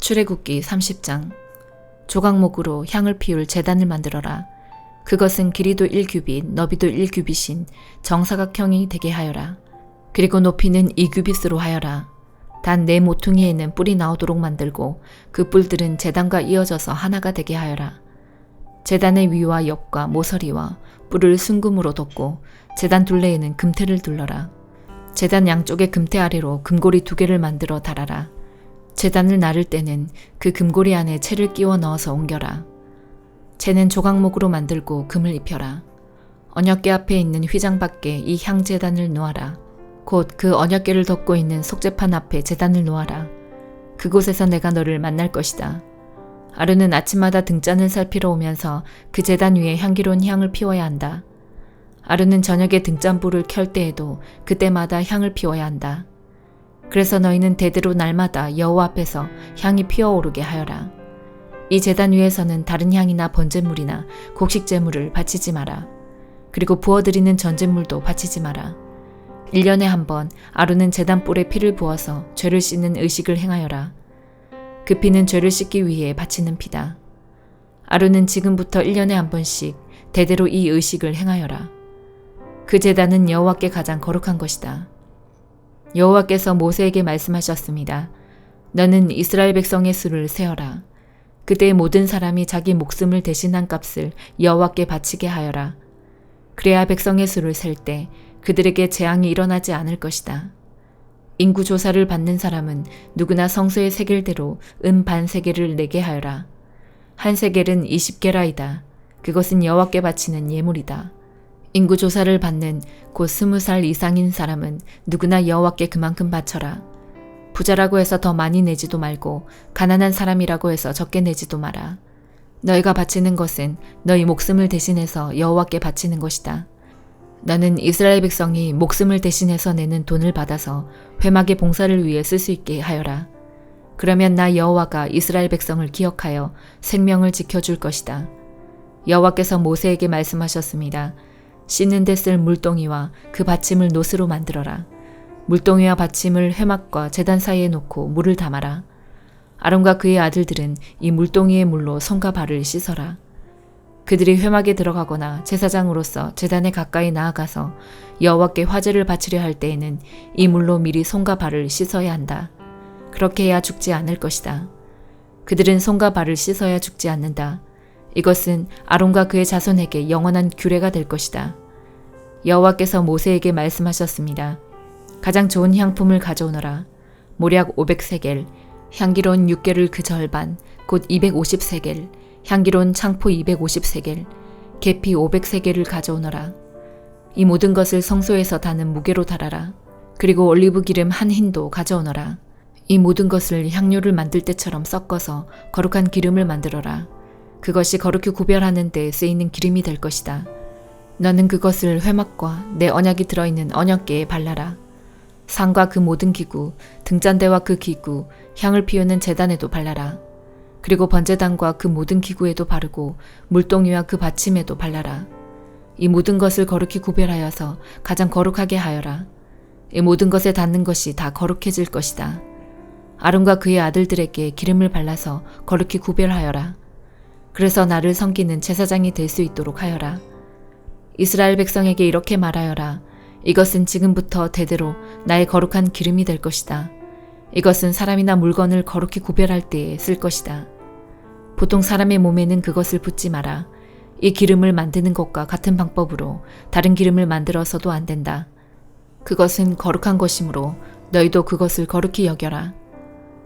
출애굽기 30장. 조각목으로 향을 피울 제단을 만들어라. 그것은 길이도 1규빗, 너비도 1규빗인 정사각형이 되게 하여라. 그리고 높이는 2규빗으로 하여라. 단 네 모퉁이에는 뿔이 나오도록 만들고 그 뿔들은 제단과 이어져서 하나가 되게 하여라. 제단의 위와 옆과 모서리와 뿔을 순금으로 덮고 제단 둘레에는 금테를 둘러라. 제단 양쪽의 금테 아래로 금고리 2개를 만들어 달아라. 제단을 나를 때는 그 금고리 안에 채를 끼워 넣어서 옮겨라. 채는 조각목으로 만들고 금을 입혀라. 언약궤 앞에 있는 휘장 밖에 이 향제단을 놓아라. 곧 그 언약궤를 덮고 있는 속죄판 앞에 제단을 놓아라. 그곳에서 내가 너를 만날 것이다. 아론은 아침마다 등잔을 살피러 오면서 그 제단 위에 향기로운 향을 피워야 한다. 아론은 저녁에 등잔불을 켤 때에도 그때마다 향을 피워야 한다. 그래서 너희는 대대로 날마다 여호와 앞에서 향이 피어오르게 하여라. 이 제단 위에서는 다른 향이나 번제물이나 곡식제물을 바치지 마라. 그리고 부어드리는 전제물도 바치지 마라. 1년에 한 번 아론은 제단 뿔에 피를 부어서 죄를 씻는 의식을 행하여라. 그 피는 죄를 씻기 위해 바치는 피다. 아론은 지금부터 1년에 한 번씩 대대로 이 의식을 행하여라. 그 제단은 여호와께 가장 거룩한 것이다. 여호와께서 모세에게 말씀하셨습니다. 너는 이스라엘 백성의 수를 세어라. 그때 모든 사람이 자기 목숨을 대신한 값을 여호와께 바치게 하여라. 그래야 백성의 수를 셀 때 그들에게 재앙이 일어나지 않을 것이다. 인구 조사를 받는 사람은 누구나 성소의 세겔대로 은 반 세겔을 내게 하여라. 한 세겔은 20게라이다. 그것은 여호와께 바치는 예물이다. 인구 조사를 받는 곧 20살 이상인 사람은 누구나 여호와께 그만큼 바쳐라. 부자라고 해서 더 많이 내지도 말고 가난한 사람이라고 해서 적게 내지도 마라. 너희가 바치는 것은 너희 목숨을 대신해서 여호와께 바치는 것이다. 너는 이스라엘 백성이 목숨을 대신해서 내는 돈을 받아서 회막의 봉사를 위해 쓸 수 있게 하여라. 그러면 나 여호와가 이스라엘 백성을 기억하여 생명을 지켜줄 것이다. 여호와께서 모세에게 말씀하셨습니다. 씻는 데 쓸 물동이와 그 받침을 노스로 만들어라. 물동이와 받침을 회막과 제단 사이에 놓고 물을 담아라. 아론과 그의 아들들은 이 물동이의 물로 손과 발을 씻어라. 그들이 회막에 들어가거나 제사장으로서 제단에 가까이 나아가서 여호와께 화제를 바치려 할 때에는 이 물로 미리 손과 발을 씻어야 한다. 그렇게 해야 죽지 않을 것이다. 그들은 손과 발을 씻어야 죽지 않는다. 이것은 아론과 그의 자손에게 영원한 규례가 될 것이다. 여호와께서 모세에게 말씀하셨습니다. 가장 좋은 향품을 가져오너라. 모략 500세겔, 향기로운 육개를 그 절반, 곧 250세겔, 향기로운 창포 250세겔, 계피 500세겔을 가져오너라. 이 모든 것을 성소에서 다는 무게로 달아라. 그리고 올리브 기름 한 흰도 가져오너라. 이 모든 것을 향료를 만들 때처럼 섞어서 거룩한 기름을 만들어라. 그것이 거룩히 구별하는 데 쓰이는 기름이 될 것이다. 너는 그것을 회막과 내 언약이 들어있는 언약궤에 발라라. 상과 그 모든 기구, 등잔대와 그 기구, 향을 피우는 제단에도 발라라. 그리고 번제단과 그 모든 기구에도 바르고 물동이와 그 받침에도 발라라. 이 모든 것을 거룩히 구별하여서 가장 거룩하게 하여라. 이 모든 것에 닿는 것이 다 거룩해질 것이다. 아론과 그의 아들들에게 기름을 발라서 거룩히 구별하여라. 그래서 나를 섬기는 제사장이 될 수 있도록 하여라. 이스라엘 백성에게 이렇게 말하여라. 이것은 지금부터 대대로 나의 거룩한 기름이 될 것이다. 이것은 사람이나 물건을 거룩히 구별할 때에 쓸 것이다. 보통 사람의 몸에는 그것을 붓지 마라. 이 기름을 만드는 것과 같은 방법으로 다른 기름을 만들어서도 안 된다. 그것은 거룩한 것이므로 너희도 그것을 거룩히 여겨라.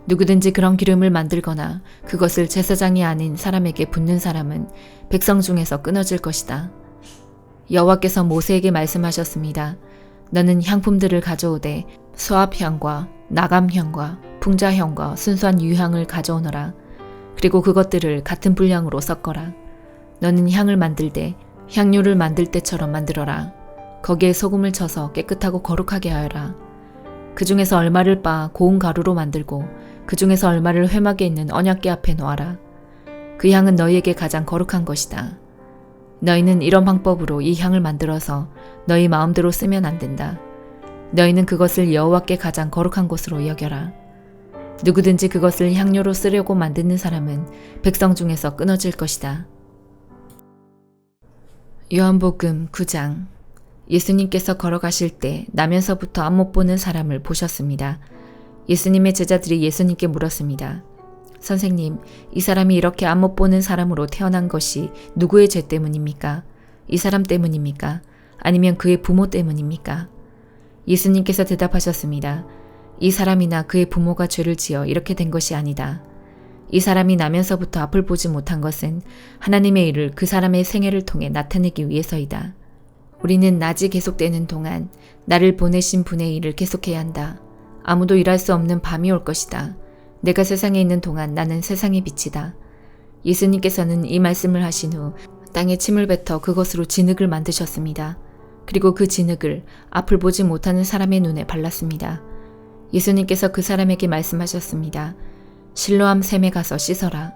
누구든지 그런 기름을 만들거나 그것을 제사장이 아닌 사람에게 붓는 사람은 백성 중에서 끊어질 것이다. 여호와께서 모세에게 말씀하셨습니다. 너는 향품들을 가져오되 수압향과 나감향과 풍자향과 순수한 유향을 가져오너라. 그리고 그것들을 같은 분량으로 섞어라. 너는 향을 만들 때 향료를 만들 때처럼 만들어라. 거기에 소금을 쳐서 깨끗하고 거룩하게 하여라. 그 중에서 얼마를 빻아 고운 가루로 만들고 그 중에서 얼마를 회막에 있는 언약궤 앞에 놓아라. 그 향은 너희에게 가장 거룩한 것이다. 너희는 이런 방법으로 이 향을 만들어서 너희 마음대로 쓰면 안 된다. 너희는 그것을 여호와께 가장 거룩한 것으로 여겨라. 누구든지 그것을 향료로 쓰려고 만드는 사람은 백성 중에서 끊어질 것이다. 요한복음 9장. 예수님께서 걸어가실 때 나면서부터 앞 못 보는 사람을 보셨습니다. 예수님의 제자들이 예수님께 물었습니다. 선생님, 이 사람이 이렇게 앞 못 보는 사람으로 태어난 것이 누구의 죄 때문입니까? 이 사람 때문입니까? 아니면 그의 부모 때문입니까? 예수님께서 대답하셨습니다. 이 사람이나 그의 부모가 죄를 지어 이렇게 된 것이 아니다. 이 사람이 나면서부터 앞을 보지 못한 것은 하나님의 일을 그 사람의 생애를 통해 나타내기 위해서이다. 우리는 낮이 계속되는 동안 나를 보내신 분의 일을 계속해야 한다. 아무도 일할 수 없는 밤이 올 것이다. 내가 세상에 있는 동안 나는 세상의 빛이다. 예수님께서는 이 말씀을 하신 후 땅에 침을 뱉어 그것으로 진흙을 만드셨습니다. 그리고 그 진흙을 앞을 보지 못하는 사람의 눈에 발랐습니다. 예수님께서 그 사람에게 말씀하셨습니다. 실로암 샘에 가서 씻어라.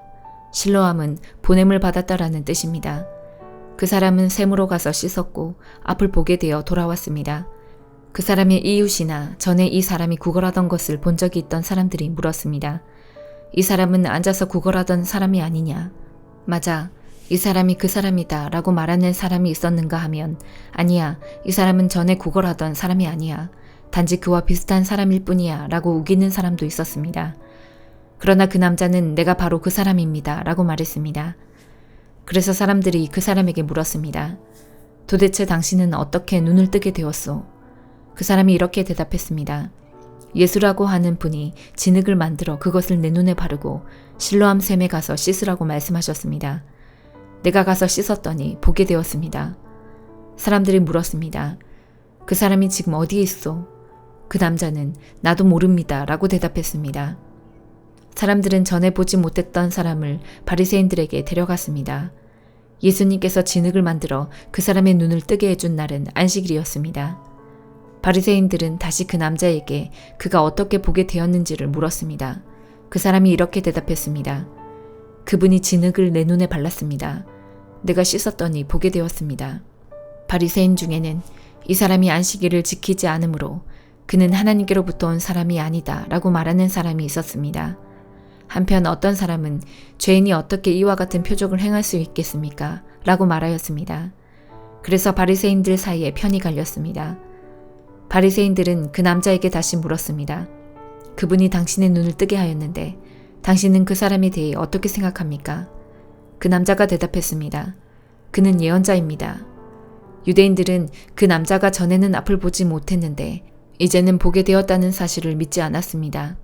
실로암은 보냄을 받았다라는 뜻입니다. 그 사람은 샘으로 가서 씻었고 앞을 보게 되어 돌아왔습니다. 그 사람의 이웃이나 전에 이 사람이 구걸하던 것을 본 적이 있던 사람들이 물었습니다. 이 사람은 앉아서 구걸하던 사람이 아니냐? 맞아. 이 사람이 그 사람이다 라고 말하는 사람이 있었는가 하면 아니야. 이 사람은 전에 구걸하던 사람이 아니야. 단지 그와 비슷한 사람일 뿐이야 라고 우기는 사람도 있었습니다. 그러나 그 남자는 내가 바로 그 사람입니다 라고 말했습니다. 그래서 사람들이 그 사람에게 물었습니다. 도대체 당신은 어떻게 눈을 뜨게 되었소? 그 사람이 이렇게 대답했습니다. 예수라고 하는 분이 진흙을 만들어 그것을 내 눈에 바르고 실로암 샘에 가서 씻으라고 말씀하셨습니다. 내가 가서 씻었더니 보게 되었습니다. 사람들이 물었습니다. 그 사람이 지금 어디에 있어? 그 남자는 나도 모릅니다 라고 대답했습니다. 사람들은 전에 보지 못했던 사람을 바리새인들에게 데려갔습니다. 예수님께서 진흙을 만들어 그 사람의 눈을 뜨게 해준 날은 안식일이었습니다. 바리새인들은 다시 그 남자에게 그가 어떻게 보게 되었는지를 물었습니다. 그 사람이 이렇게 대답했습니다. 그분이 진흙을 내 눈에 발랐습니다. 내가 씻었더니 보게 되었습니다. 바리새인 중에는 이 사람이 안식일을 지키지 않으므로 그는 하나님께로부터 온 사람이 아니다 라고 말하는 사람이 있었습니다. 한편 어떤 사람은 죄인이 어떻게 이와 같은 표적을 행할 수 있겠습니까? 라고 말하였습니다. 그래서 바리새인들 사이에 편이 갈렸습니다. 바리새인들은 그 남자에게 다시 물었습니다. 그분이 당신의 눈을 뜨게 하였는데 당신은 그 사람에 대해 어떻게 생각합니까? 그 남자가 대답했습니다. 그는 예언자입니다. 유대인들은 그 남자가 전에는 앞을 보지 못했는데 이제는 보게 되었다는 사실을 믿지 않았습니다.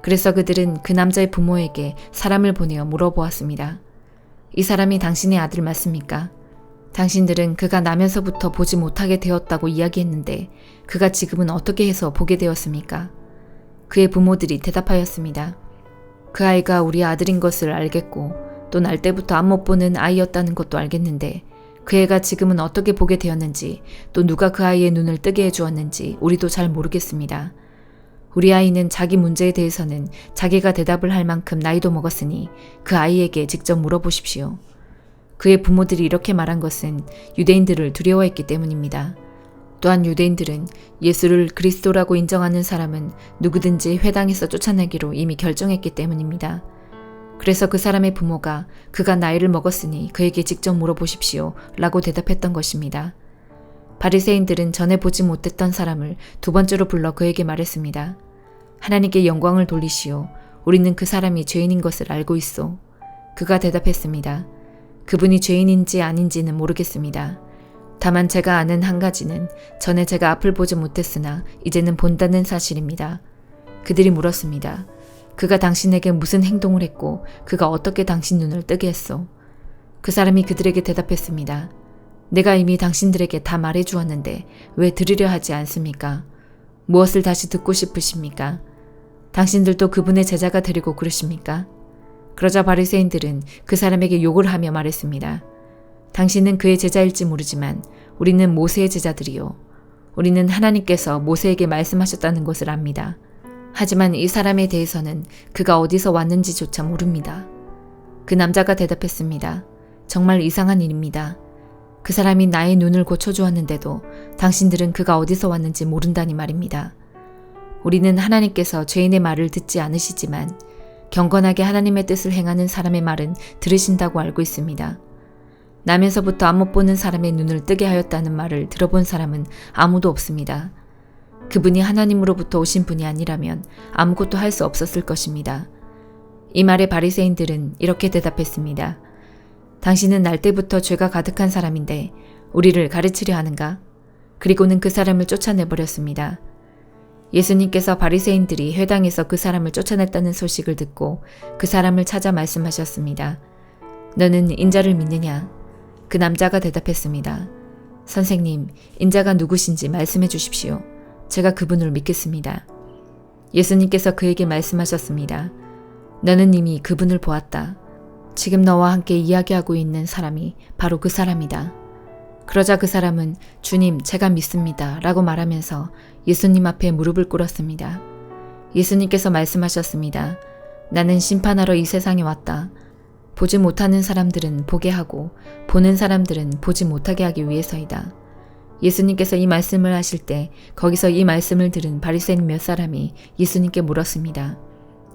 그래서 그들은 그 남자의 부모에게 사람을 보내어 물어보았습니다. 이 사람이 당신의 아들 맞습니까? 당신들은 그가 나면서부터 보지 못하게 되었다고 이야기했는데 그가 지금은 어떻게 해서 보게 되었습니까? 그의 부모들이 대답하였습니다. 그 아이가 우리 아들인 것을 알겠고 또 날 때부터 앞 못 보는 아이였다는 것도 알겠는데 그 애가 지금은 어떻게 보게 되었는지 또 누가 그 아이의 눈을 뜨게 해주었는지 우리도 잘 모르겠습니다. 우리 아이는 자기 문제에 대해서는 자기가 대답을 할 만큼 나이도 먹었으니 그 아이에게 직접 물어보십시오. 그의 부모들이 이렇게 말한 것은 유대인들을 두려워했기 때문입니다. 또한 유대인들은 예수를 그리스도라고 인정하는 사람은 누구든지 회당에서 쫓아내기로 이미 결정했기 때문입니다. 그래서 그 사람의 부모가 그가 나이를 먹었으니 그에게 직접 물어보십시오 라고 대답했던 것입니다. 바리새인들은 전에 보지 못했던 사람을 두 번째로 불러 그에게 말했습니다. 하나님께 영광을 돌리시오. 우리는 그 사람이 죄인인 것을 알고 있소. 그가 대답했습니다. 그분이 죄인인지 아닌지는 모르겠습니다. 다만 제가 아는 한 가지는 전에 제가 앞을 보지 못했으나 이제는 본다는 사실입니다. 그들이 물었습니다. 그가 당신에게 무슨 행동을 했고 그가 어떻게 당신 눈을 뜨게 했소? 그 사람이 그들에게 대답했습니다. 내가 이미 당신들에게 다 말해주었는데 왜 들으려 하지 않습니까? 무엇을 다시 듣고 싶으십니까? 당신들도 그분의 제자가 되려고 그러십니까? 그러자 바리새인들은 그 사람에게 욕을 하며 말했습니다. 당신은 그의 제자일지 모르지만 우리는 모세의 제자들이요. 우리는 하나님께서 모세에게 말씀하셨다는 것을 압니다. 하지만 이 사람에 대해서는 그가 어디서 왔는지조차 모릅니다. 그 남자가 대답했습니다. 정말 이상한 일입니다. 그 사람이 나의 눈을 고쳐주었는데도 당신들은 그가 어디서 왔는지 모른다니 말입니다. 우리는 하나님께서 죄인의 말을 듣지 않으시지만 경건하게 하나님의 뜻을 행하는 사람의 말은 들으신다고 알고 있습니다. 나면서부터 안 못 보는 사람의 눈을 뜨게 하였다는 말을 들어본 사람은 아무도 없습니다. 그분이 하나님으로부터 오신 분이 아니라면 아무것도 할 수 없었을 것입니다. 이 말에 바리새인들은 이렇게 대답했습니다. 당신은 날 때부터 죄가 가득한 사람인데 우리를 가르치려 하는가? 그리고는 그 사람을 쫓아내버렸습니다. 예수님께서 바리새인들이 회당에서 그 사람을 쫓아냈다는 소식을 듣고 그 사람을 찾아 말씀하셨습니다. 너는 인자를 믿느냐? 그 남자가 대답했습니다. 선생님, 인자가 누구신지 말씀해 주십시오. 제가 그분을 믿겠습니다. 예수님께서 그에게 말씀하셨습니다. 너는 이미 그분을 보았다. 지금 너와 함께 이야기하고 있는 사람이 바로 그 사람이다. 그러자 그 사람은 주님, 제가 믿습니다. 라고 말하면서 예수님 앞에 무릎을 꿇었습니다. 예수님께서 말씀하셨습니다. 나는 심판하러 이 세상에 왔다. 보지 못하는 사람들은 보게 하고 보는 사람들은 보지 못하게 하기 위해서이다. 예수님께서 이 말씀을 하실 때 거기서 이 말씀을 들은 바리새인 몇 사람이 예수님께 물었습니다.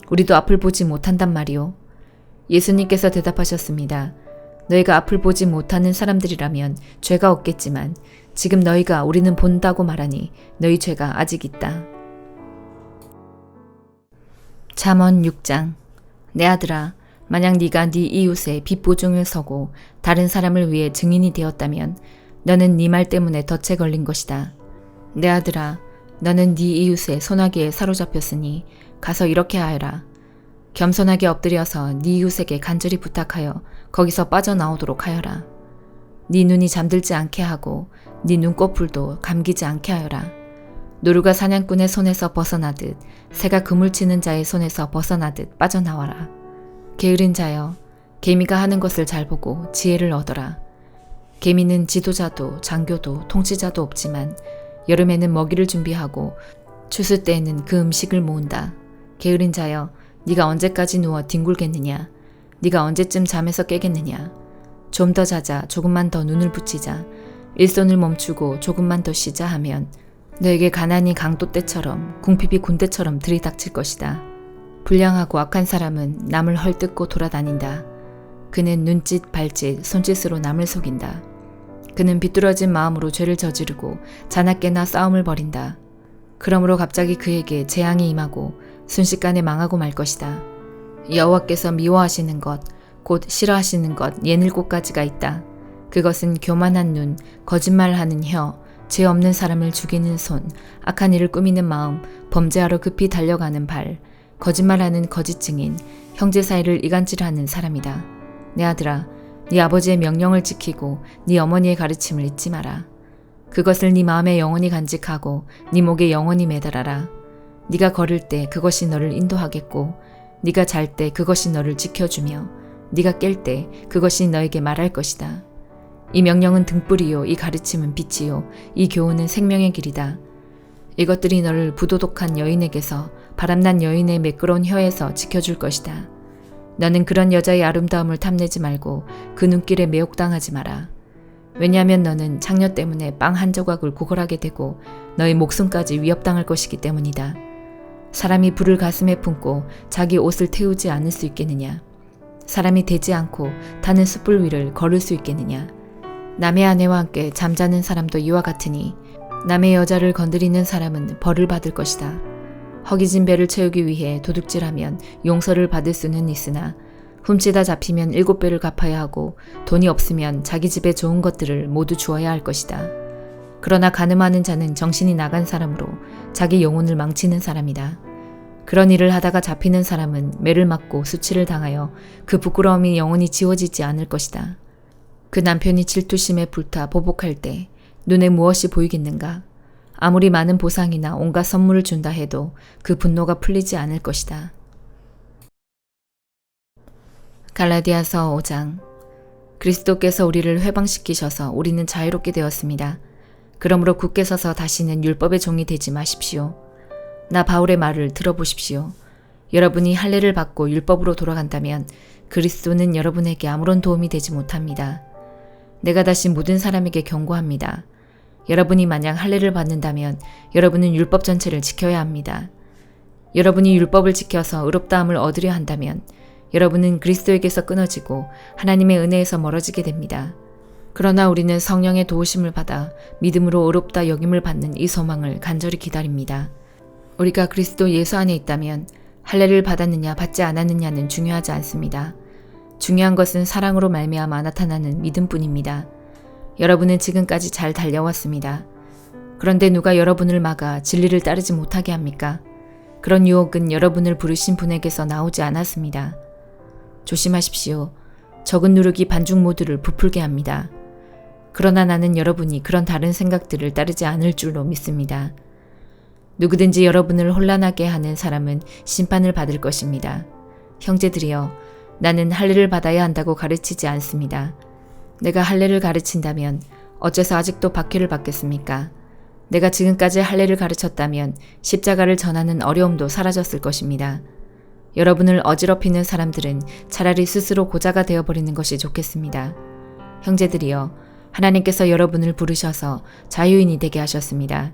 우리도 앞을 보지 못한단 말이오? 예수님께서 대답하셨습니다. 너희가 앞을 보지 못하는 사람들이라면 죄가 없겠지만 지금 너희가 우리는 본다고 말하니 너희 죄가 아직 있다. 잠언 6장. 내 아들아, 만약 네가 네 이웃의 빚보증을 서고 다른 사람을 위해 증인이 되었다면 너는 네 말 때문에 덫에 걸린 것이다. 내 아들아, 너는 네 이웃의 소나기에 사로잡혔으니 가서 이렇게 하여라. 겸손하게 엎드려서 네 이웃에게 간절히 부탁하여 거기서 빠져나오도록 하여라. 네 눈이 잠들지 않게 하고 네 눈꺼풀도 감기지 않게 하여라. 노루가 사냥꾼의 손에서 벗어나듯 새가 그물 치는 자의 손에서 벗어나듯 빠져나와라. 게으른 자여, 개미가 하는 것을 잘 보고 지혜를 얻어라. 개미는 지도자도 장교도 통치자도 없지만 여름에는 먹이를 준비하고 추수 때에는 그 음식을 모은다. 게으른 자여, 네가 언제까지 누워 뒹굴겠느냐? 네가 언제쯤 잠에서 깨겠느냐? 좀 더 자자, 조금만 더 눈을 붙이자, 일손을 멈추고 조금만 더 쉬자 하면 너에게 가난이 강도 때처럼 궁핍이 군대처럼 들이닥칠 것이다. 불량하고 악한 사람은 남을 헐뜯고 돌아다닌다. 그는 눈짓, 발짓, 손짓으로 남을 속인다. 그는 비뚤어진 마음으로 죄를 저지르고 자나깨나 싸움을 벌인다. 그러므로 갑자기 그에게 재앙이 임하고 순식간에 망하고 말 것이다. 여호와께서 미워하시는 것, 곧 싫어하시는 것 예닐곱 가지가 있다. 그것은 교만한 눈, 거짓말하는 혀, 죄 없는 사람을 죽이는 손, 악한 일을 꾸미는 마음, 범죄하러 급히 달려가는 발, 거짓말하는 거짓 증인, 형제 사이를 이간질하는 사람이다. 내 아들아, 네 아버지의 명령을 지키고 네 어머니의 가르침을 잊지 마라. 그것을 네 마음에 영원히 간직하고 네 목에 영원히 매달아라. 네가 걸을 때 그것이 너를 인도하겠고 네가 잘 때 그것이 너를 지켜주며 네가 깰 때 그것이 너에게 말할 것이다. 이 명령은 등불이요, 이 가르침은 빛이요, 이 교훈은 생명의 길이다. 이것들이 너를 부도덕한 여인에게서 바람난 여인의 매끄러운 혀에서 지켜줄 것이다. 너는 그런 여자의 아름다움을 탐내지 말고 그 눈길에 매혹당하지 마라. 왜냐하면 너는 창녀 때문에 빵 한 조각을 구걸하게 되고 너의 목숨까지 위협당할 것이기 때문이다. 사람이 불을 가슴에 품고 자기 옷을 태우지 않을 수 있겠느냐? 사람이 되지 않고 타는 숯불 위를 걸을 수 있겠느냐? 남의 아내와 함께 잠자는 사람도 이와 같으니 남의 여자를 건드리는 사람은 벌을 받을 것이다. 허기진 배를 채우기 위해 도둑질하면 용서를 받을 수는 있으나 훔치다 잡히면 7배를 갚아야 하고 돈이 없으면 자기 집에 좋은 것들을 모두 주어야 할 것이다. 그러나 간음하는 자는 정신이 나간 사람으로 자기 영혼을 망치는 사람이다. 그런 일을 하다가 잡히는 사람은 매를 맞고 수치를 당하여 그 부끄러움이 영원히 지워지지 않을 것이다. 그 남편이 질투심에 불타 보복할 때 눈에 무엇이 보이겠는가? 아무리 많은 보상이나 온갖 선물을 준다 해도 그 분노가 풀리지 않을 것이다. 갈라디아서 5장. 그리스도께서 우리를 회방시키셔서 우리는 자유롭게 되었습니다. 그러므로 굳게 서서 다시는 율법의 종이 되지 마십시오. 나 바울의 말을 들어보십시오. 여러분이 할례를 받고 율법으로 돌아간다면 그리스도는 여러분에게 아무런 도움이 되지 못합니다. 내가 다시 모든 사람에게 경고합니다. 여러분이 만약 할례를 받는다면 여러분은 율법 전체를 지켜야 합니다. 여러분이 율법을 지켜서 의롭다함을 얻으려 한다면 여러분은 그리스도에게서 끊어지고 하나님의 은혜에서 멀어지게 됩니다. 그러나 우리는 성령의 도우심을 받아 믿음으로 의롭다 여김을 받는 이 소망을 간절히 기다립니다. 우리가 그리스도 예수 안에 있다면 할례를 받았느냐 받지 않았느냐는 중요하지 않습니다. 중요한 것은 사랑으로 말미암아 나타나는 믿음뿐입니다. 여러분은 지금까지 잘 달려왔습니다. 그런데 누가 여러분을 막아 진리를 따르지 못하게 합니까? 그런 유혹은 여러분을 부르신 분에게서 나오지 않았습니다. 조심하십시오. 적은 누룩이 반죽 모두를 부풀게 합니다. 그러나 나는 여러분이 그런 다른 생각들을 따르지 않을 줄로 믿습니다. 누구든지 여러분을 혼란하게 하는 사람은 심판을 받을 것입니다. 형제들이여, 나는 할례를 받아야 한다고 가르치지 않습니다. 내가 할례를 가르친다면 어째서 아직도 박해를 받겠습니까? 내가 지금까지 할례를 가르쳤다면 십자가를 전하는 어려움도 사라졌을 것입니다. 여러분을 어지럽히는 사람들은 차라리 스스로 고자가 되어버리는 것이 좋겠습니다. 형제들이여, 하나님께서 여러분을 부르셔서 자유인이 되게 하셨습니다.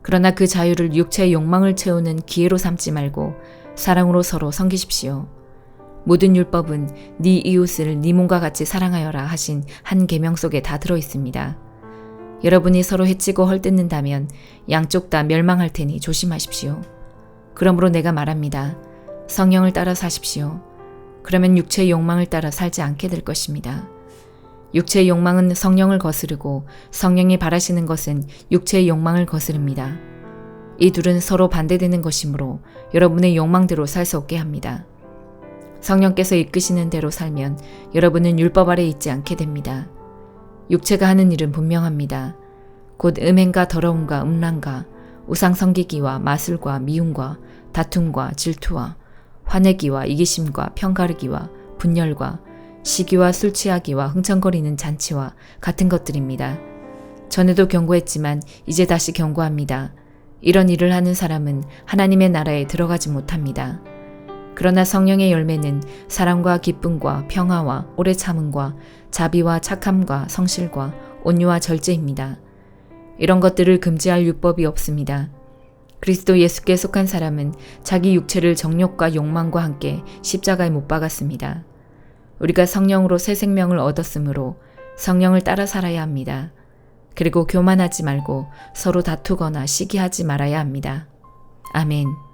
그러나 그 자유를 육체의 욕망을 채우는 기회로 삼지 말고 사랑으로 서로 섬기십시오. 모든 율법은 네 이웃을 네 몸과 같이 사랑하여라 하신 한 계명 속에 다 들어 있습니다. 여러분이 서로 해치고 헐뜯는다면 양쪽 다 멸망할 테니 조심하십시오. 그러므로 내가 말합니다. 성령을 따라 사십시오. 그러면 육체의 욕망을 따라 살지 않게 될 것입니다. 육체의 욕망은 성령을 거스르고 성령이 바라시는 것은 육체의 욕망을 거스릅니다. 이 둘은 서로 반대되는 것이므로 여러분의 욕망대로 살 수 없게 합니다. 성령께서 이끄시는 대로 살면 여러분은 율법 아래 있지 않게 됩니다. 육체가 하는 일은 분명합니다. 곧 음행과 더러움과 음란과 우상 섬기기와 마술과 미움과 다툼과 질투와 화내기와 이기심과 편가르기와 분열과 시기와 술 취하기와 흥청거리는 잔치와 같은 것들입니다. 전에도 경고했지만 이제 다시 경고합니다. 이런 일을 하는 사람은 하나님의 나라에 들어가지 못합니다. 그러나 성령의 열매는 사랑과 기쁨과 평화와 오래 참음과 자비와 착함과 성실과 온유와 절제입니다. 이런 것들을 금지할 율법이 없습니다. 그리스도 예수께 속한 사람은 자기 육체를 정욕과 욕망과 함께 십자가에 못 박았습니다. 우리가 성령으로 새 생명을 얻었으므로 성령을 따라 살아야 합니다. 그리고 교만하지 말고 서로 다투거나 시기하지 말아야 합니다. 아멘.